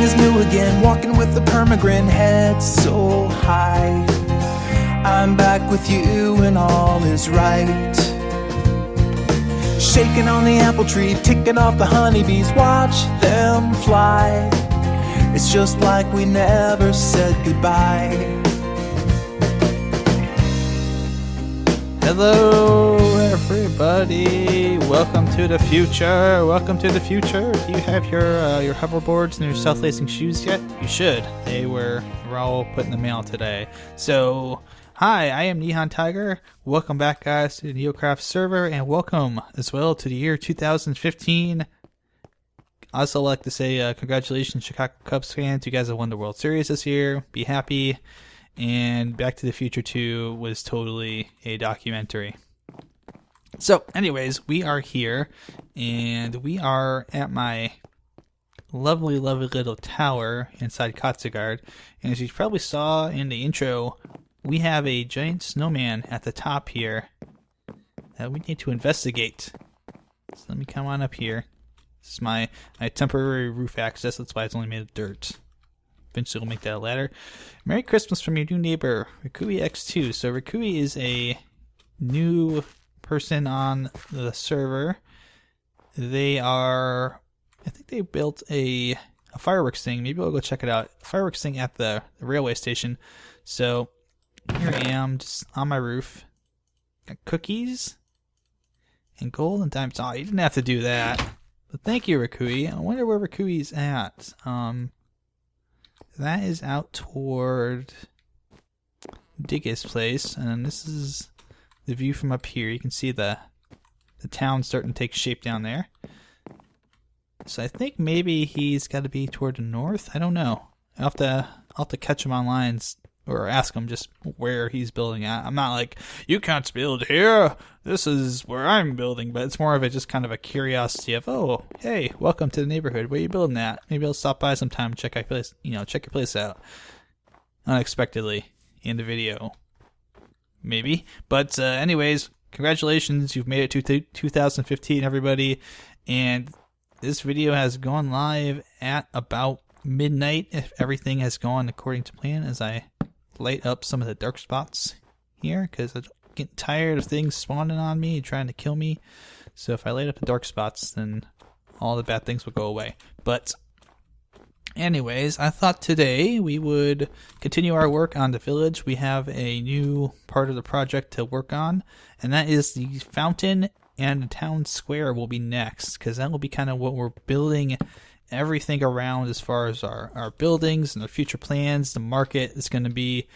is new again, walking with a permagrin, head so high. I'm back with you and all is right. Shaking on the apple tree, ticking off the honeybees, watch them fly. It's just like we never said goodbye. Hello everybody, welcome to the future. Welcome to the future. Do you have your hoverboards and your self-lacing shoes yet? You should. We're all put in the mail today. So hi, I am NihonTiger. Welcome back guys to the NeoCraft server, and welcome as well to the year 2015. I also like to say congratulations Chicago Cubs fans, you guys have won the World Series this year. Be happy. And Back to the Future 2 was totally a documentary. So anyways, we are here, and we are at my lovely, lovely little tower inside Kotzegard. And as you probably saw in the intro, we have a giant snowman at the top here that we need to investigate. So let me come on up here. This is my temporary roof access, that's why it's only made of dirt. Eventually we'll make that a ladder. Merry Christmas from your new neighbor, Rikui X2. So Rikui is a new person on the server. They are, I think they built a fireworks thing. Maybe we'll go check it out. A fireworks thing at the railway station. So here I am, just on my roof. Got cookies and gold and diamonds. Oh, you didn't have to do that. But thank you, Rikui. I wonder where Rikui's at. That is out toward Digga's place, and this is the view from up here. You can see the town starting to take shape down there. So I think maybe he's got to be toward the north. I don't know. I'll have to catch him online or ask him just where he's building at. I'm not like, you can't build here, this is where I'm building, but it's more of a just kind of a curiosity of, oh, hey, welcome to the neighborhood, where are you building at? Maybe I'll stop by sometime and check your place out unexpectedly in the video, maybe. But anyways, congratulations, you've made it to 2015, everybody, and this video has gone live at about midnight, if everything has gone according to plan, as I light up some of the dark spots here, because I'm getting tired of things spawning on me and trying to kill me. So if I light up the dark spots, then all the bad things will go away. But anyways, I thought today we would continue our work on the village. We have a new part of the project to work on, and that is the fountain and the town square will be next, because that will be kind of what we're building everything around as far as our buildings and the future plans. The market is going to be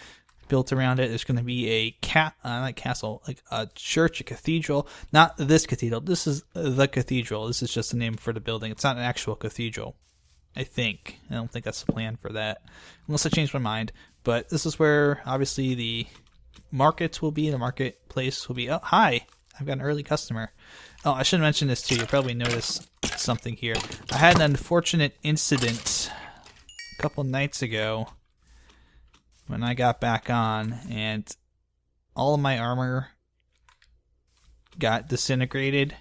built around it. There's going to be a not castle, like a church, a cathedral. Not this cathedral. This is the cathedral. This is just the name for the building. It's not an actual cathedral, I think. I don't think that's the plan for that, unless I change my mind. But this is where, obviously, the markets will be. The marketplace will be. Oh, hi. I've got an early customer. Oh, I should mention this too. You'll probably notice something here. I had an unfortunate incident a couple nights ago when I got back on, and all of my armor got disintegrated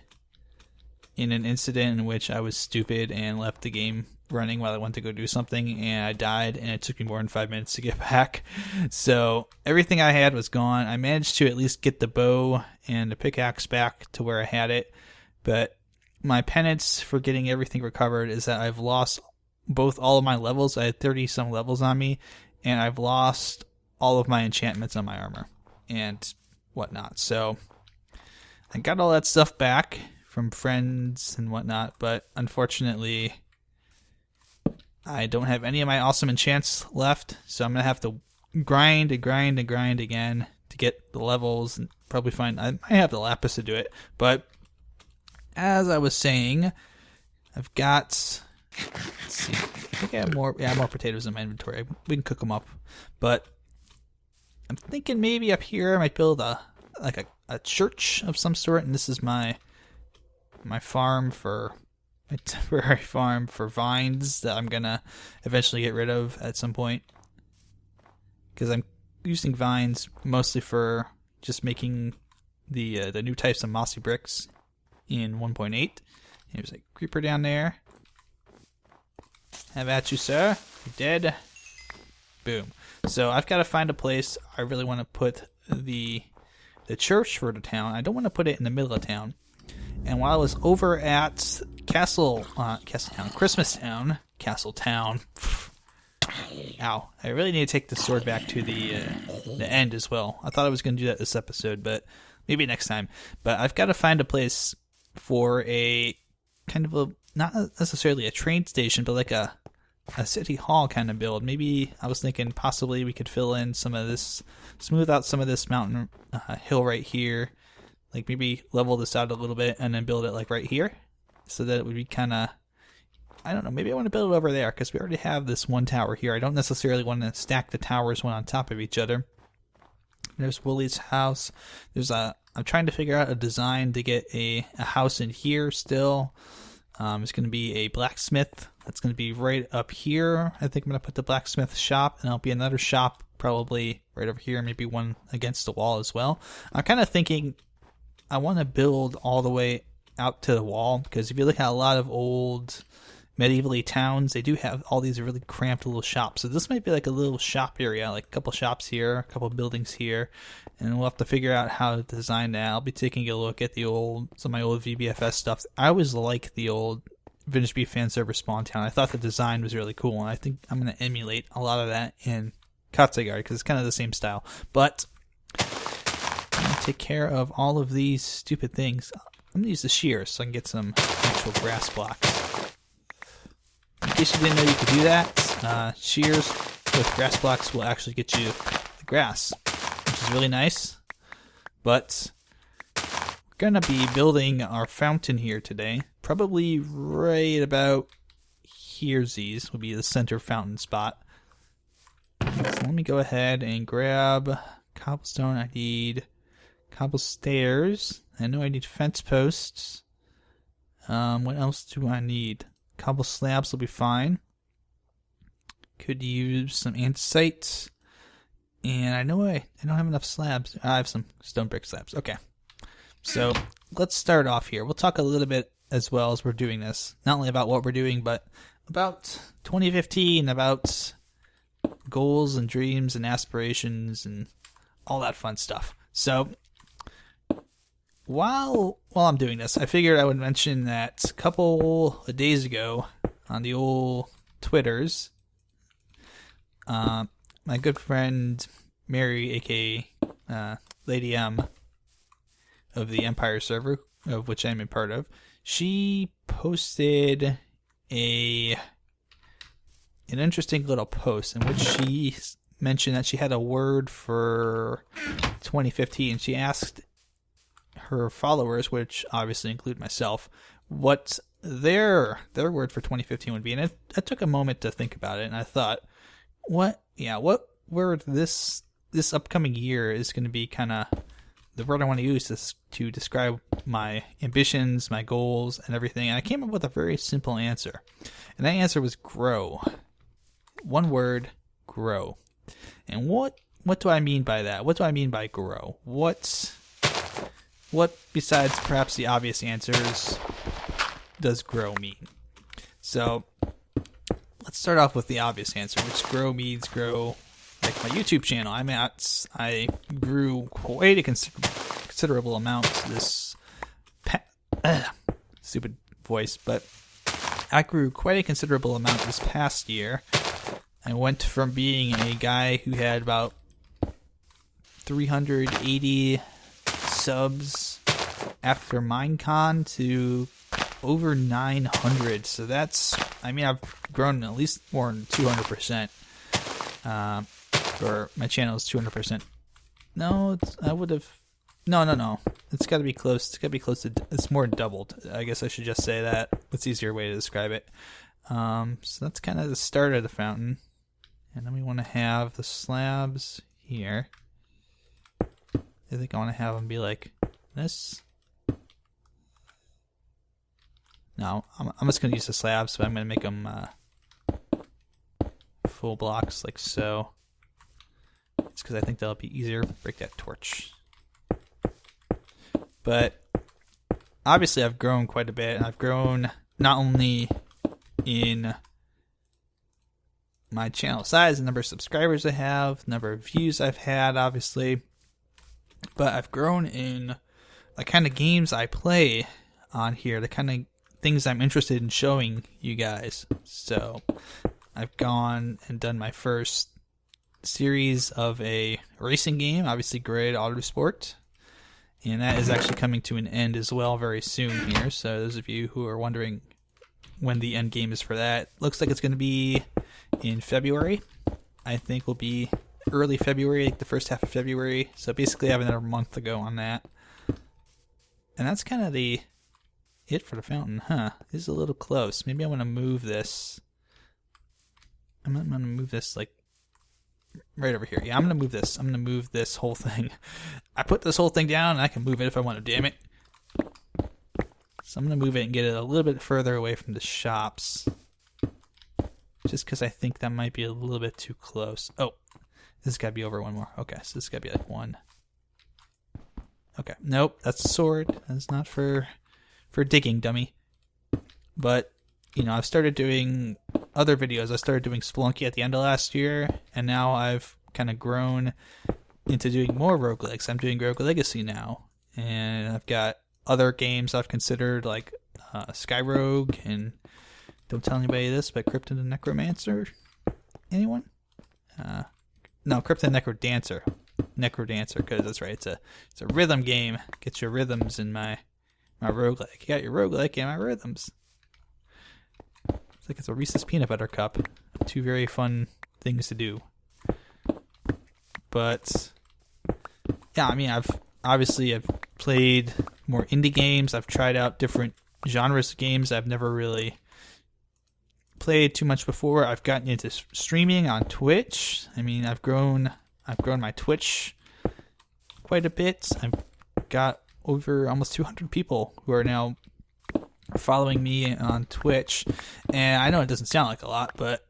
in an incident in which I was stupid and left the game running while I went to go do something, and I died, and it took me more than 5 minutes to get back. So everything I had was gone. I managed to at least get the bow and the pickaxe back to where I had it, but my penance for getting everything recovered is that I've lost all of my levels. I had 30 some levels on me, and I've lost all of my enchantments on my armor and whatnot. So I got all that stuff back from friends and whatnot, but unfortunately I don't have any of my awesome enchants left, so I'm going to have to grind again to get the levels, and probably find, I might have the lapis to do it. But as I was saying, I've got, let's see, I think I have more potatoes in my inventory. We can cook them up, but I'm thinking maybe up here I might build a church of some sort, and this is my farm for my temporary farm for vines that I'm gonna eventually get rid of at some point, because I'm using vines mostly for just making the new types of mossy bricks in 1.8. There's a creeper down there. Have at you, sir. You're dead. Boom. So I've got to find a place. I really want to put the church for the town. I don't want to put it in the middle of town. And while I was over at Christmas Town, Castle Town. Ow! I really need to take the sword back to the end as well. I thought I was going to do that this episode, but maybe next time. But I've got to find a place for a kind of a, not necessarily a train station, but like a city hall kind of build. Maybe I was thinking possibly we could fill in some of this, smooth out some of this mountain hill right here, like maybe level this out a little bit and then build it like right here, so that it would be kind of, I don't know, maybe I want to build it over there because we already have this one tower here. I don't necessarily want to stack the towers one on top of each other. There's Willie's house. I'm trying to figure out a design to get a house in here still. It's going to be a blacksmith. That's going to be right up here. I think I'm going to put the blacksmith shop, and there'll be another shop probably right over here, maybe one against the wall as well. I'm kind of thinking I want to build all the way out to the wall, because if you look at a lot of old medievally towns, they do have all these really cramped little shops. So this might be like a little shop area, like a couple shops here, a couple buildings here, and we'll have to figure out how to design that. I'll be taking a look at some of my old VBFS stuff. I always like the old Vintage Beef Fan Server Spawn Town. I thought the design was really cool, and I think I'm going to emulate a lot of that in NihonTiger because it's kind of the same style. But I'm going to take care of all of these stupid things. I'm going to use the shears so I can get some actual grass blocks. In case you didn't know you could do that, shears with grass blocks will actually get you the grass, which is really nice. But we're going to be building our fountain here today. Probably right about here's will be the center fountain spot. So let me go ahead and grab cobblestone. I need cobble stairs. I know I need fence posts. What else do I need? Cobble slabs will be fine. Could use some andesite. And I know I don't have enough slabs. I have some stone brick slabs. Okay. So let's start off here. We'll talk a little bit as well as we're doing this. Not only about what we're doing, but about 2015, about goals and dreams and aspirations and all that fun stuff. So while I'm doing this, I figured I would mention that a couple of days ago on the old Twitters, my good friend Mary, aka Lady M of the Empire server, of which I'm a part of, she posted an interesting little post in which she mentioned that she had a word for 2015. She asked her followers, which obviously include myself, what their word for 2015 would be. And I took a moment to think about it, and I thought, what word this upcoming year is going to be kind of the word I want to use to describe my ambitions, my goals, and everything. And I came up with a very simple answer. And that answer was grow. One word, grow. And what do I mean by that? What do I mean by grow? What besides perhaps the obvious answers does grow mean? So let's start off with the obvious answer, which grow means grow like my YouTube channel. I grew quite a considerable amount this stupid voice, but I grew quite a considerable amount this past year. I went from being a guy who had about 380 subs after Minecon to over 900. So I've grown at least more than 200%. Or my channel is 200%. No, it's got to be close. It's got to be close to. It's more than doubled. I guess I should just say that. That's an easier way to describe it. So that's kind of the start of the fountain, and then we want to have the slabs here. I think I want to have them be like this. No, I'm just going to use the slabs, but I'm going to make them full blocks like so. It's because I think that'll be easier. Break that torch. But obviously I've grown quite a bit, and I've grown not only in my channel size, the number of subscribers I have, number of views I've had, obviously. But I've grown in the kind of games I play on here, the kind of things I'm interested in showing you guys. So I've gone and done my first series of a racing game, obviously Grid Autosport. And that is actually coming to an end as well very soon here. So those of you who are wondering when the end game is for that, looks like it's going to be in February. I think will be early February, like the first half of February. So basically I have another month to go on that. And that's kind of it for the fountain, huh? This is a little close. Maybe I want to move this. I'm going to move this like right over here. Yeah, I'm going to move this. I'm going to move this whole thing. I put this whole thing down and I can move it if I want to, damn it. So I'm going to move it and get it a little bit further away from the shops. Just because I think that might be a little bit too close. Oh, this has got to be over one more. Okay, so this has got to be like one. Okay, nope, that's a sword. That's not for digging, dummy. But, you know, I've started doing other videos. I started doing Spelunky at the end of last year, and now I've kind of grown into doing more roguelikes. I'm doing Rogue Legacy now, and I've got other games I've considered, like Sky Rogue, and don't tell anybody this, but Cryptid the Necromancer. Anyone? No, Cryptid the Necrodancer. Necrodancer, because that's right. It's a rhythm game. Get your rhythms in my roguelike. You got your roguelike and my rhythms. It's like it's a Reese's Peanut Butter Cup. Two very fun things to do. But yeah, I mean, I've played more indie games. I've tried out different genres of games I've never really played too much before. I've gotten into streaming on Twitch. I mean, I've grown my Twitch quite a bit. I've got over almost 200 people who are now following me on Twitch. And I know it doesn't sound like a lot, but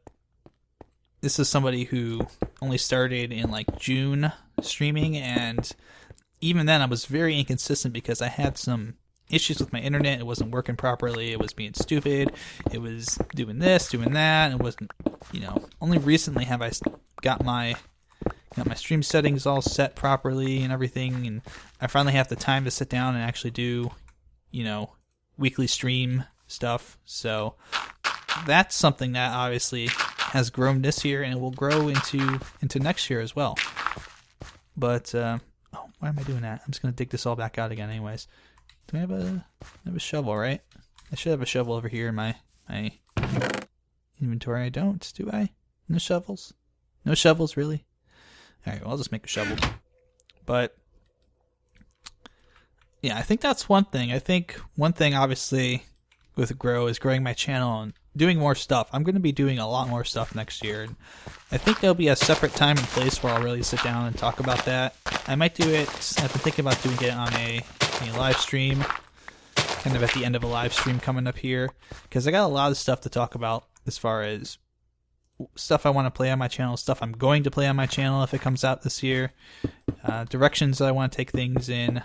this is somebody who only started in like June streaming, and even then I was very inconsistent because I had some issues with my internet. It wasn't working properly. It was being stupid. It was doing this, doing that. It wasn't, you know, only recently have I got my stream settings all set properly and everything, and I finally have the time to sit down and actually do, you know, weekly stream stuff. So that's something that obviously has grown this year, and it will grow into next year as well. But oh, why am I doing that? I'm just gonna dig this all back out again anyways. Do I have a shovel, right? I should have a shovel over here in my inventory. I don't, do I? No shovels? No shovels, really? Alright, well, I'll just make a shovel. But yeah, I think that's one thing. I think one thing, obviously, with Grow is growing my channel and doing more stuff. I'm going to be doing a lot more stuff next year. And I think there'll be a separate time and place where I'll really sit down and talk about that. I might do it, I've been thinking about doing it on a live stream, kind of at the end of a live stream coming up here, because I got a lot of stuff to talk about as far as stuff I want to play on my channel, stuff I'm going to play on my channel if it comes out this year, directions that I want to take things in.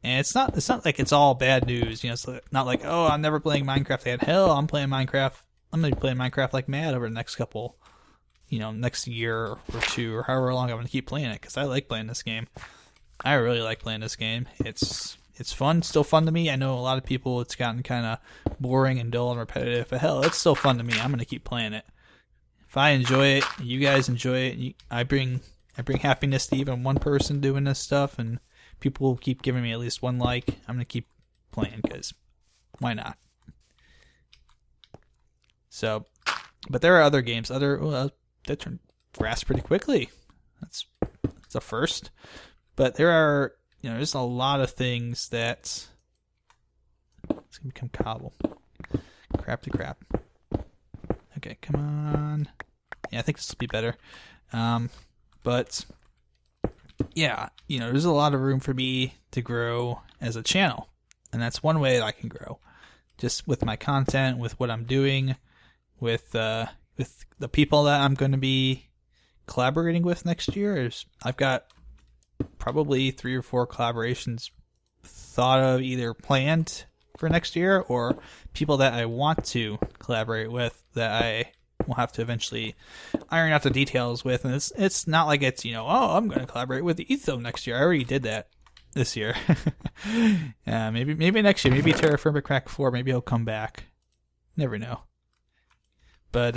And it's not like it's all bad news, you know. It's not like, oh, I'm never playing Minecraft again. Hell, I'm playing Minecraft. I'm gonna be playing Minecraft like mad over the next couple, you know, next year or two, or however long I'm gonna keep playing it, because I like playing this game. I really like playing this game. It's fun, still fun to me. I know a lot of people, it's gotten kind of boring and dull and repetitive, but hell, it's still fun to me. I'm gonna keep playing it. If I enjoy it, you guys enjoy it. I bring happiness to even one person doing this stuff, and people will keep giving me at least one like. I'm gonna keep playing, because why not? So, but there are other games. That turned grass pretty quickly. That's a first. But there are, you know, there's a lot of things that it's gonna become cobble. Crap to crap. Okay, come on. Yeah, I think this will be better. But yeah, you know, there's a lot of room for me to grow as a channel, and that's one way that I can grow, just with my content, with what I'm doing, with the people that I'm going to be collaborating with next year. I've got probably 3 or 4 collaborations thought of, either planned for next year, or people that I want to collaborate with that we'll have to eventually iron out the details with. And it's not like it's, you know, oh, I'm going to collaborate with Etho next year. I already did that this year. Maybe next year. Maybe Terra Firma Crack 4. Maybe he'll come back. Never know. But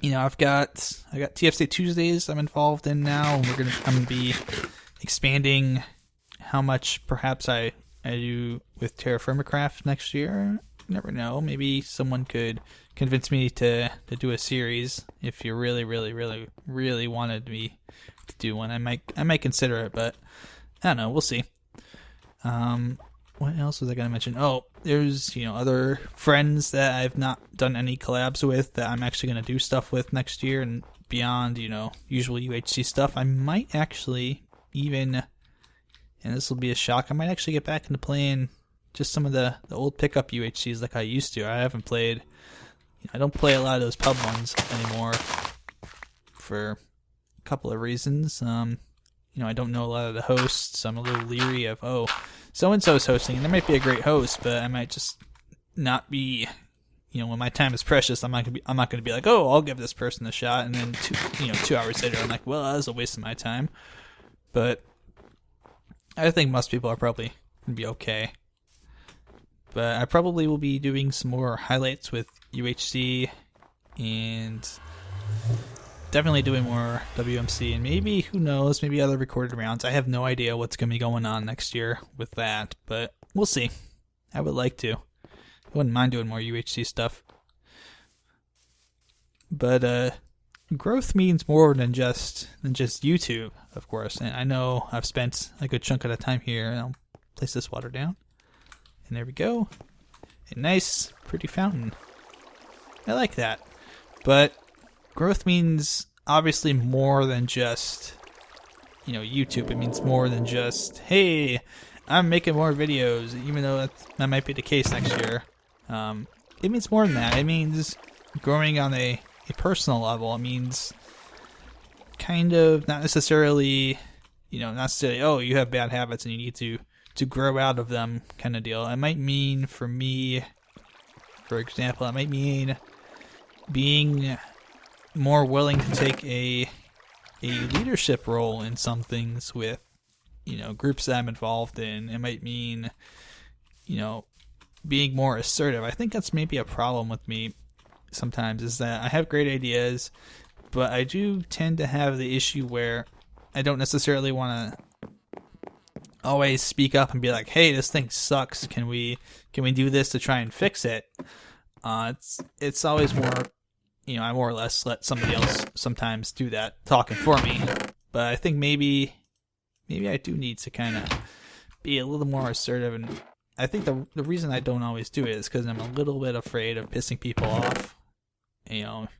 you know, I got TFC Tuesdays I'm involved in now, and I'm gonna be expanding how much perhaps I do with Terra Firma Craft next year. Never know. Maybe someone could convince me to do a series. If you really wanted me to do one, I might consider it, but I don't know. We'll see. What else was I gonna mention? Oh, there's, you know, other friends that I've not done any collabs with that I'm actually gonna do stuff with next year, and beyond, you know, usual UHC stuff. I might actually even, and this will be a shock, I might actually get back into playing just some of the old pickup UHCs like I used to. I haven't played, I don't play a lot of those pub ones anymore for a couple of reasons. You know, I don't know a lot of the hosts. I'm a little leery of, oh, so-and-so's hosting, and they might be a great host, but I might just not be, you know, when my time is precious, I'm not gonna be like, oh, I'll give this person a shot, and then 2 hours later, I'm like, well, that was a waste of my time. But I think most people are probably gonna be okay. But I probably will be doing some more highlights with UHC, and definitely doing more WMC, and maybe, who knows, maybe other recorded rounds. I have no idea what's going to be going on next year with that, but we'll see. I would like to. I wouldn't mind doing more UHC stuff. But growth means more than just YouTube, of course. And I know I've spent a good chunk of the time here, and I'll place this water down. And there we go. A nice, pretty fountain. I like that. But growth means obviously more than just, you know, YouTube. It means more than just, hey, I'm making more videos, even though that might be the case next year. It means more than that. It means growing on a personal level. It means kind of not necessarily, oh, you have bad habits and you need to grow out of them kind of deal. It might mean, for me, for example, it might mean being more willing to take a leadership role in some things with, groups that I'm involved in. It might mean, being more assertive. I think that's maybe a problem with me sometimes, is that I have great ideas, but I do tend to have the issue where I don't necessarily want to always speak up and be like, hey, this thing sucks. Can we do this to try and fix it? It's always more, I more or less let somebody else sometimes do that talking for me. But I think maybe I do need to kind of be a little more assertive. And I think the reason I don't always do it is because I'm a little bit afraid of pissing people off.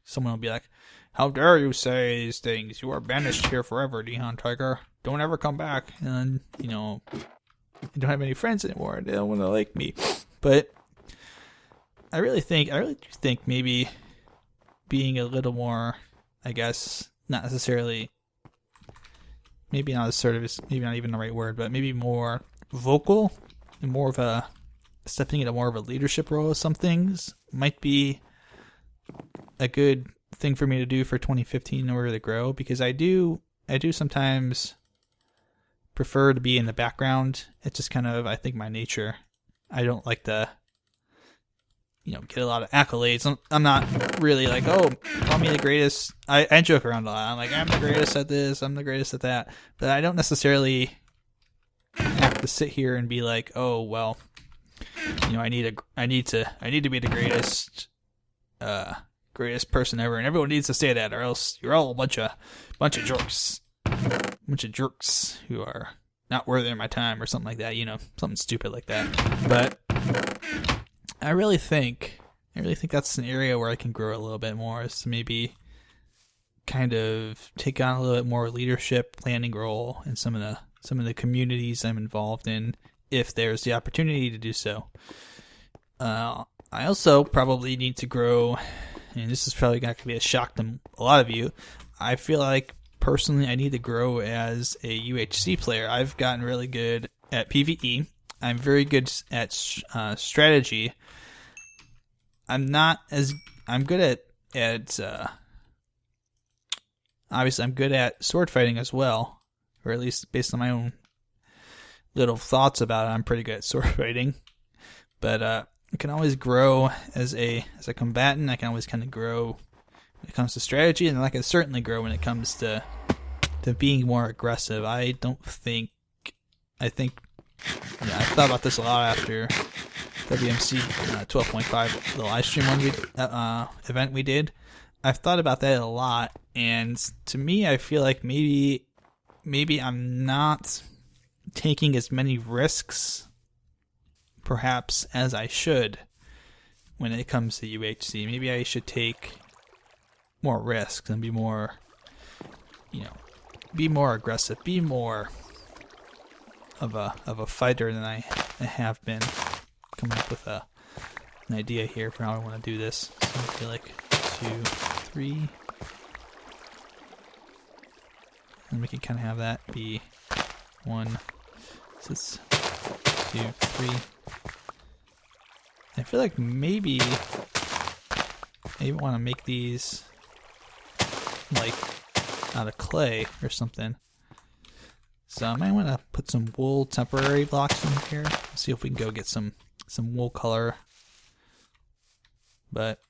Someone will be like, how dare you say these things? You are banished here forever, NihonTiger. Don't ever come back. And, I don't have any friends anymore. They don't want to like me. But I really do think maybe being a little more, I guess, not necessarily, maybe not assertive is maybe not even the right word, but maybe more vocal and more of a stepping into more of a leadership role of some things might be a good thing for me to do for 2015 in order to grow, because I do sometimes prefer to be in the background. It's just kind of, I think, my nature. I don't like to, get a lot of accolades. I'm not really like, oh, call me the greatest. I joke around a lot. I'm like, I'm the greatest at this, I'm the greatest at that. But I don't necessarily have to sit here and be like, oh, well, I need to be the greatest person ever, and everyone needs to say that, or else you're all a bunch of jerks. Bunch of jerks who are not worthy of my time, or something like that, something stupid like that. But I really think that's an area where I can grow a little bit more, is to maybe kind of take on a little bit more leadership, planning role in some of the communities I'm involved in, if there's the opportunity to do so. I also probably need to grow, and this is probably going to be a shock to a lot of you. I feel like personally I need to grow as a UHC player. I've gotten really good at PvE. I'm very good at strategy. I'm good at at obviously I'm good at sword fighting as well, or at least based on my own little thoughts about it, I'm pretty good at sword fighting. But I can always grow as a combatant. I can always kind of grow when it comes to strategy, and I can certainly grow when it comes to being more aggressive. I think I thought about this a lot after WMC 12.5, the live stream event we did. I've thought about that a lot, and to me, I feel like maybe I'm not taking as many risks, perhaps, as I should when it comes to UHC. Maybe I should take more risks and be more aggressive, be more of a fighter than I have been. Coming up with an idea here for how I want to do this. So I feel like 2, 3, and we can kind of have that be 1. This is 2, 3. I feel like maybe I want to make these like out of clay or something. So I might want to put some wool temporary blocks in here. See if we can go get some wool color. But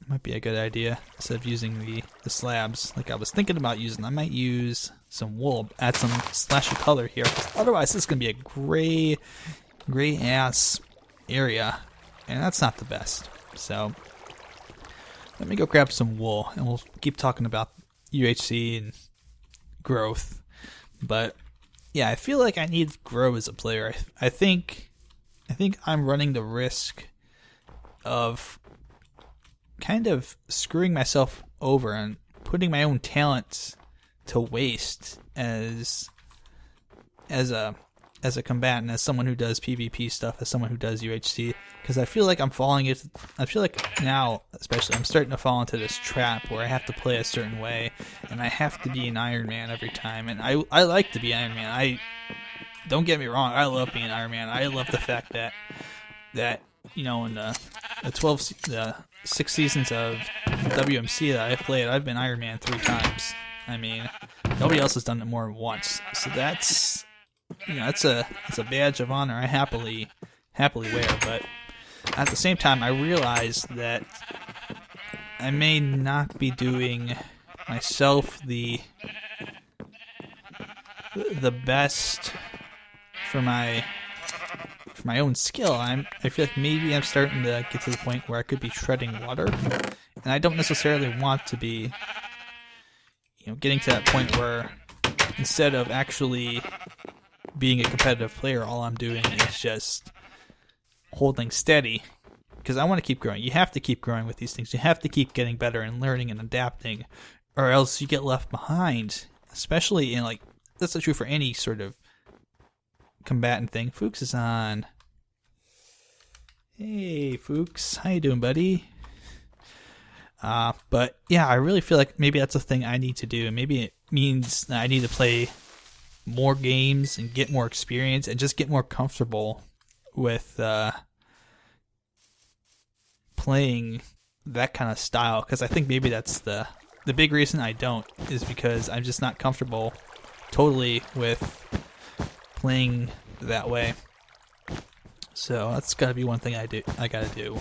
it might be a good idea instead of using the slabs like I was thinking about using. I might use some wool, add some slashy color here. Otherwise, this is gonna be a gray ass area, and that's not the best. So let me go grab some wool, and we'll keep talking about UHC and growth. But yeah, I feel like I need to grow as a player. I think I'm running the risk of kind of screwing myself over and putting my own talents to waste as a combatant, as someone who does PvP stuff, as someone who does UHC, because I feel like I'm falling into. I feel like now, especially, I'm starting to fall into this trap where I have to play a certain way, and I have to be an Iron Man every time. And I like to be Iron Man. Don't get me wrong, I love being Iron Man. I love the fact that in the 6 seasons of WMC that I've played, I've been Iron Man 3 times. I mean, nobody else has done it more than once. So that's it's a badge of honor I happily wear. But at the same time, I realize that I may not be doing myself the best for my own skill. I feel like maybe I'm starting to get to the point where I could be treading water, and I don't necessarily want to be, getting to that point where instead of actually being a competitive player, all I'm doing is just holding steady, because I want to keep growing. You have to keep growing with these things. You have to keep getting better and learning and adapting, or else you get left behind, especially in that's not true for any sort of combatant thing. Fuchs is on. Hey, Fuchs. How you doing, buddy? But yeah, I really feel like maybe that's a thing I need to do. And maybe it means that I need to play more games and get more experience and just get more comfortable with playing that kind of style. Because I think maybe that's the big reason I don't, is because I'm just not comfortable totally with playing that way. So that's got to be one thing I got to do.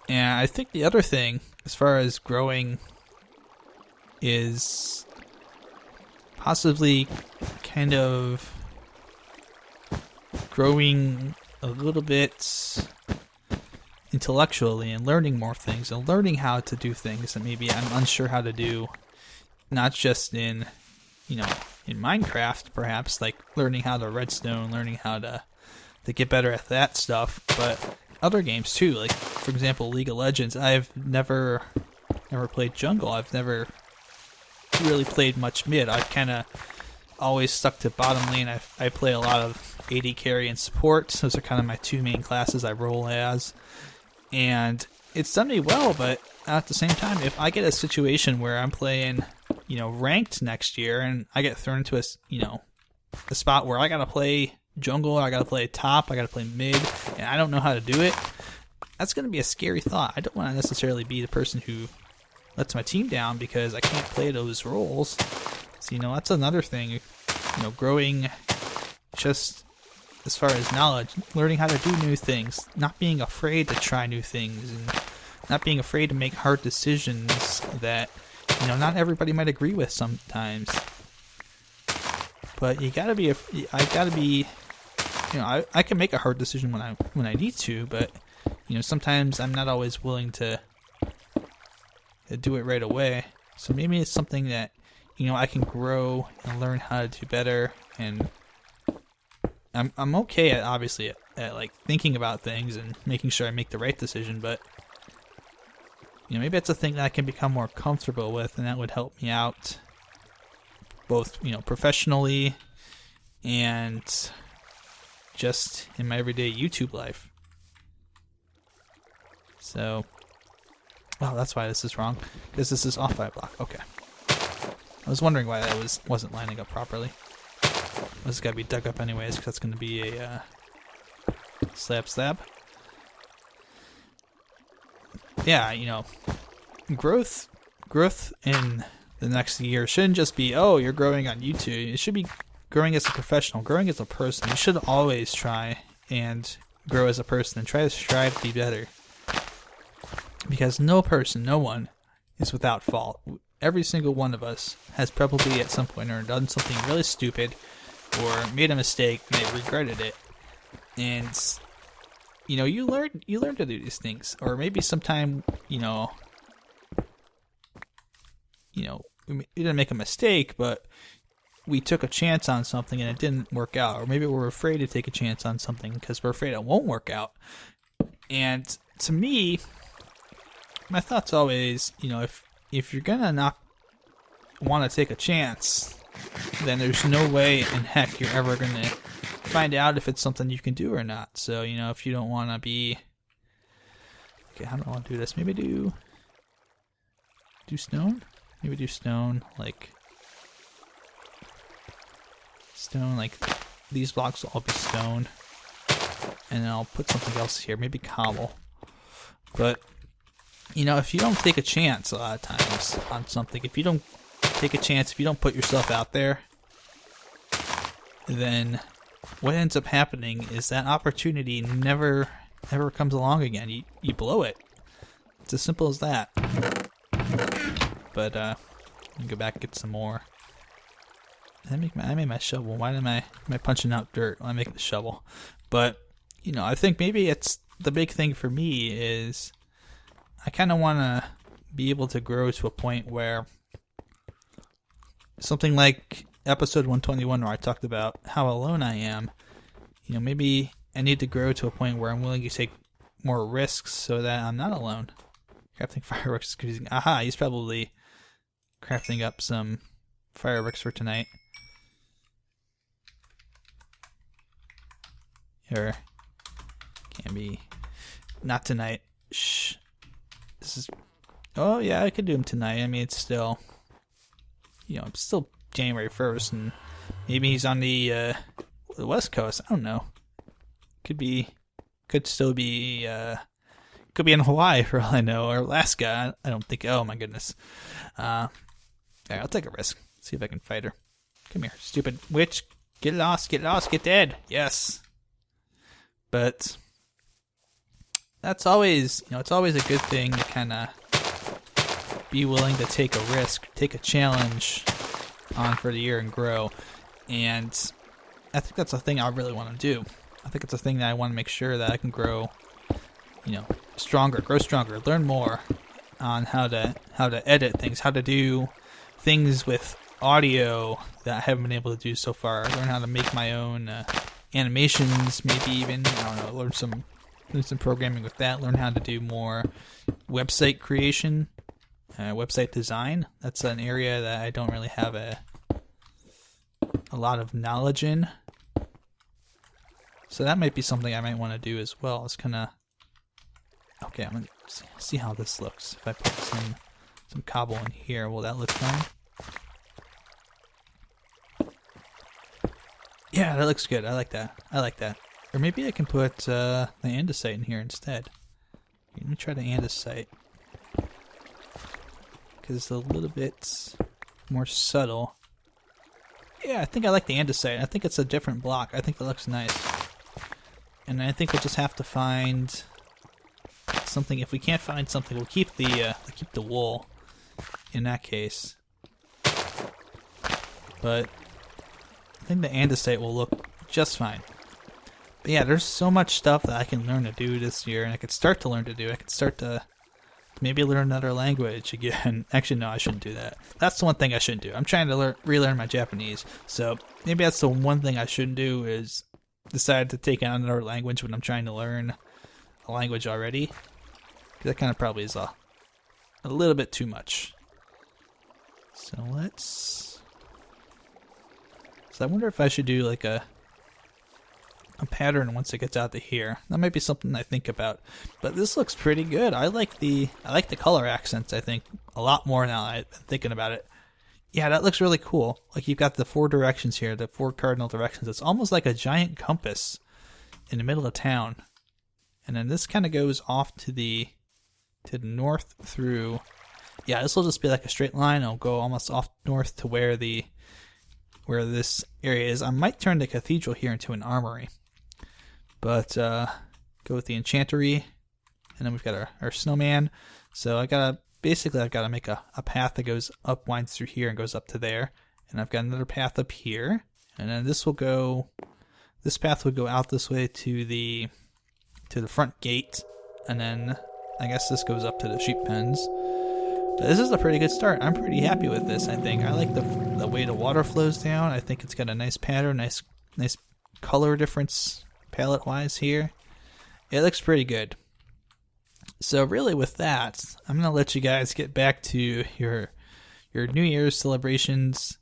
And I think the other thing, as far as growing, is possibly kind of growing a little bit intellectually and learning more things and learning how to do things that maybe I'm unsure how to do, not just in Minecraft, perhaps, like learning how to redstone, learning how to get better at that stuff, but other games too. Like, for example, League of Legends. I've never played jungle. I've never really played much mid. I've kind of always stuck to bottom lane. I play a lot of AD carry and support. Those are kind of my two main classes I roll as, and it's done me well. But at the same time, if I get a situation where I'm playing ranked next year, and I get thrown into a spot where I gotta play jungle, I gotta play top, I gotta play mid, and I don't know how to do it, that's gonna be a scary thought. I don't want to necessarily be the person who lets my team down because I can't play those roles. So, you know, that's another thing, you know, growing just as far as knowledge, learning how to do new things, not being afraid to try new things, and not being afraid to make hard decisions that, you know, not everybody might agree with sometimes. But you gotta be, you know, I can make a hard decision when I need to, but, you know, sometimes I'm not always willing to do it right away. So maybe it's something that, you know, I can grow and learn how to do better, and I'm okay at, obviously, at like thinking about things and making sure I make the right decision, but, you know, maybe it's a thing that I can become more comfortable with, and that would help me out both, you know, professionally and just in my everyday YouTube life. So, oh, that's why this is wrong, because this is off by a block. Okay. I was wondering why that wasn't lining up properly. This has got to be dug up anyways, because that's going to be a slab. Yeah, you know, growth in the next year shouldn't just be, oh, you're growing on YouTube. It should be growing as a professional, growing as a person. You should always try and grow as a person and try to strive to be better. Because no one is without fault. Every single one of us has probably at some point or done something really stupid or made a mistake and they regretted it. And, you know, you learn to do these things. Or maybe sometime, you we didn't make a mistake, but we took a chance on something and it didn't work out. Or maybe we're afraid to take a chance on something because we're afraid it won't work out. And to me, my thought's always, you know, if you're gonna not want to take a chance, then there's no way in heck you're ever gonna find out if it's something you can do or not. So, you know, if you don't want to be, okay, how do I want to do this? Maybe do stone. Maybe do stone, like these blocks will all be stone, and then I'll put something else here. Maybe cobble. But, you know, if you don't take a chance a lot of times on something, if you don't take a chance, if you don't put yourself out there, then what ends up happening is that opportunity never comes along again. You blow it. It's as simple as that. But let me go back and get some more. I made my shovel. Why am I punching out dirt when I make the shovel? But, you know, I think maybe it's the big thing for me is I kind of want to be able to grow to a point where something like episode 121 where I talked about how alone I am, you know, maybe I need to grow to a point where I'm willing to take more risks so that I'm not alone. Crafting fireworks is confusing. Aha, he's probably crafting up some fireworks for tonight. Or can be not tonight. Shh. This is. Oh yeah, I could do them tonight. I mean, it's still, you know, it's still January 1st, and maybe he's on the West Coast. I don't know. Could still be. Could be in Hawaii for all I know, or Alaska. I don't think. Oh my goodness. Alright, I'll take a risk. See if I can fight her. Come here, stupid witch. Get lost. Get dead. Yes. But that's always, you know, it's always a good thing to kind of be willing to take a risk, take a challenge on for the year and grow. And I think that's a thing I really want to do. I think it's a thing that I want to make sure that I can grow, you know, grow stronger, learn more on how to edit things, how to do things with audio that I haven't been able to do so far. Learn how to make my own animations, maybe even, I don't know, learn some programming with that, learn how to do more website creation, website design. That's an area that I don't really have a lot of knowledge in. So that might be something I might want to do as well. It's kind of, okay, I'm going to see how this looks. If I put some cobble in here, will that look fine? Yeah, that looks good. I like that. Or maybe I can put the andesite in here instead. Let me try the andesite. because it's a little bit more subtle. Yeah, I think I like the andesite. I think it's a different block. I think it looks nice. And I think we'll just have to find something. If we can't find something, we'll keep the wool in that case. But I think the andesite will look just fine. But yeah, there's so much stuff that I can learn to do this year, and I could start to learn to do. I could start to maybe learn another language again. Actually, no, I shouldn't do that. That's the one thing I shouldn't do. I'm trying to relearn my Japanese, so maybe that's the one thing I shouldn't do, is decide to take on another language when I'm trying to learn a language already. Because that kind of probably is a little bit too much. So I wonder if I should do like a pattern once it gets out to here. That might be something I think about. But this looks pretty good. I like the color accents, I think, a lot more now that I'm thinking about it. Yeah, that looks really cool. Like, you've got the 4 directions here, the 4 cardinal directions. It's almost like a giant compass in the middle of town. And then this kind of goes off to the north through. Yeah, this will just be like a straight line. It'll go almost off north to where this area is. I might turn the cathedral here into an armory. But go with the enchantery, and then we've got our snowman. So I've got to make a path that goes up, winds through here, and goes up to there. And I've got another path up here, and then this path would go out this way to the front gate, and then I guess this goes up to the sheep pens. But this is a pretty good start. I'm pretty happy with this. I think I like the way the water flows down. I think it's got a nice pattern, nice color difference palette wise here. It looks pretty good. So really with that, I'm gonna let you guys get back to your New Year's celebrations.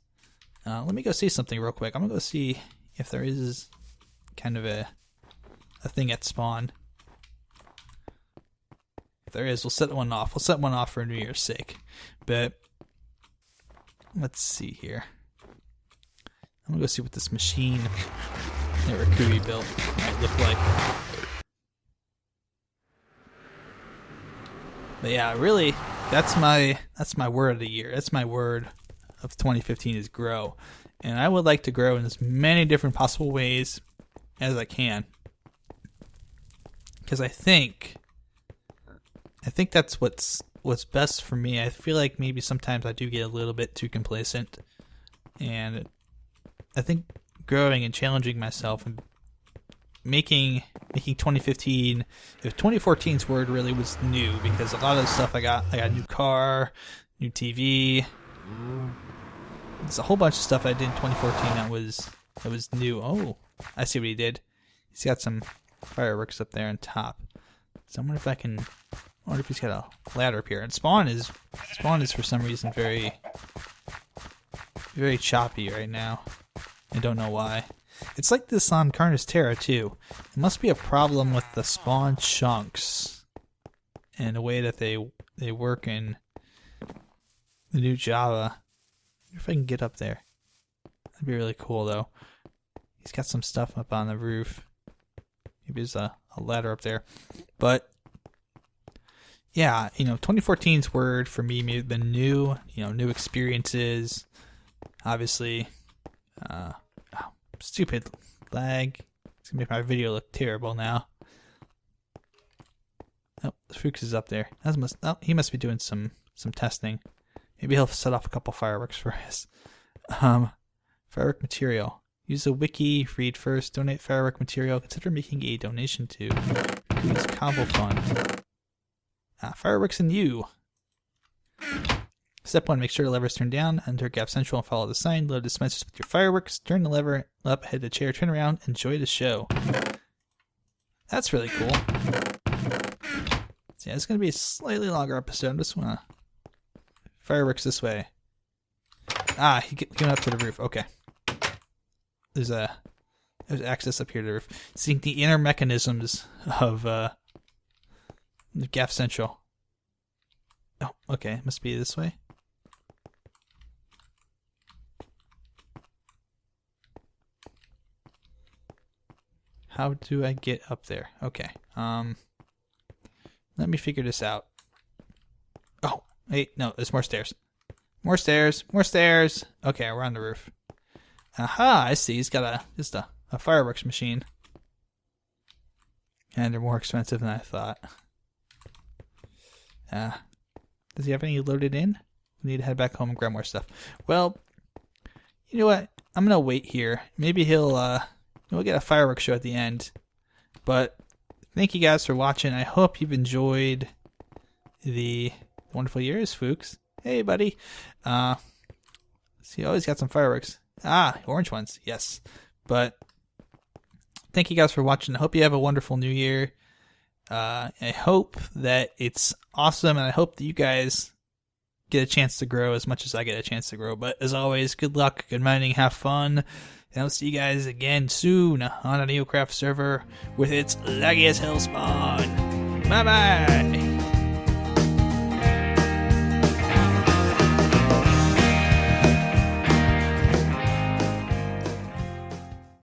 Let me go see something real quick. I'm gonna go see if there is kind of a thing at spawn. If there is, we'll set one off. We'll set one off for New Year's sake. But let's see here. I'm gonna go see what this machine that Rakui built might look like. But yeah, really, that's my word of the year. That's my word of 2015 is grow. And I would like to grow in as many different possible ways as I can. Because I think that's what's best for me. I feel like maybe sometimes I do get a little bit too complacent. And I think growing and challenging myself and making 2015, if 2014's word really was new, because a lot of the stuff I got a new car, new TV. There's a whole bunch of stuff I did in 2014 that was new. Oh, I see what he did. He's got some fireworks up there on top. So I wonder if he's got a ladder up here. And spawn is for some reason very, very choppy right now. I don't know why. It's like this on Carnage Terra too. It must be a problem with the spawn chunks and the way that they work in the new Java. I wonder if I can get up there. That'd be really cool though. He's got some stuff up on the roof. Maybe there's a ladder up there. But yeah, 2014's word for me may have been new, new experiences. Obviously, stupid lag. It's gonna make my video look terrible now. Oh, Fuchs is up there. He must be doing some testing. Maybe he'll set off a couple fireworks for us. Firework material. Use a wiki. Read first. Donate firework material. Consider making a donation to Kui's Combo Fund. Fireworks and you. Step 1, make sure the lever is turned down. Enter GAF Central and follow the sign. Load dispensers with your fireworks. Turn the lever up, head to the chair, turn around, enjoy the show. That's really cool. So yeah, it's going to be a slightly longer episode. I'm just want to... Fireworks this way. He came up to the roof. Okay. There's access up here to the roof. Seeing the inner mechanisms of GAF Central. Oh, okay. Must be this way. How do I get up there? Okay. Let me figure this out. Oh, Wait, no, there's more stairs. More stairs. More stairs. Okay, we're on the roof. Aha, I see. He's got just a fireworks machine. And they're more expensive than I thought. Does he have any loaded in? We need to head back home and grab more stuff. Well, you know what? I'm gonna wait here. Maybe we'll get a fireworks show at the end. But thank you guys for watching. I hope you've enjoyed the wonderful years, Fuchs. Hey, buddy. See, always got some fireworks. Orange ones. Yes. But thank you guys for watching. I hope you have a wonderful new year. I hope that it's awesome, and I hope that you guys get a chance to grow as much as I get a chance to grow. But as always, good luck, good mining, have fun, and I'll see you guys again soon on a NeoCraft server with its laggy as hell spawn. Bye-bye!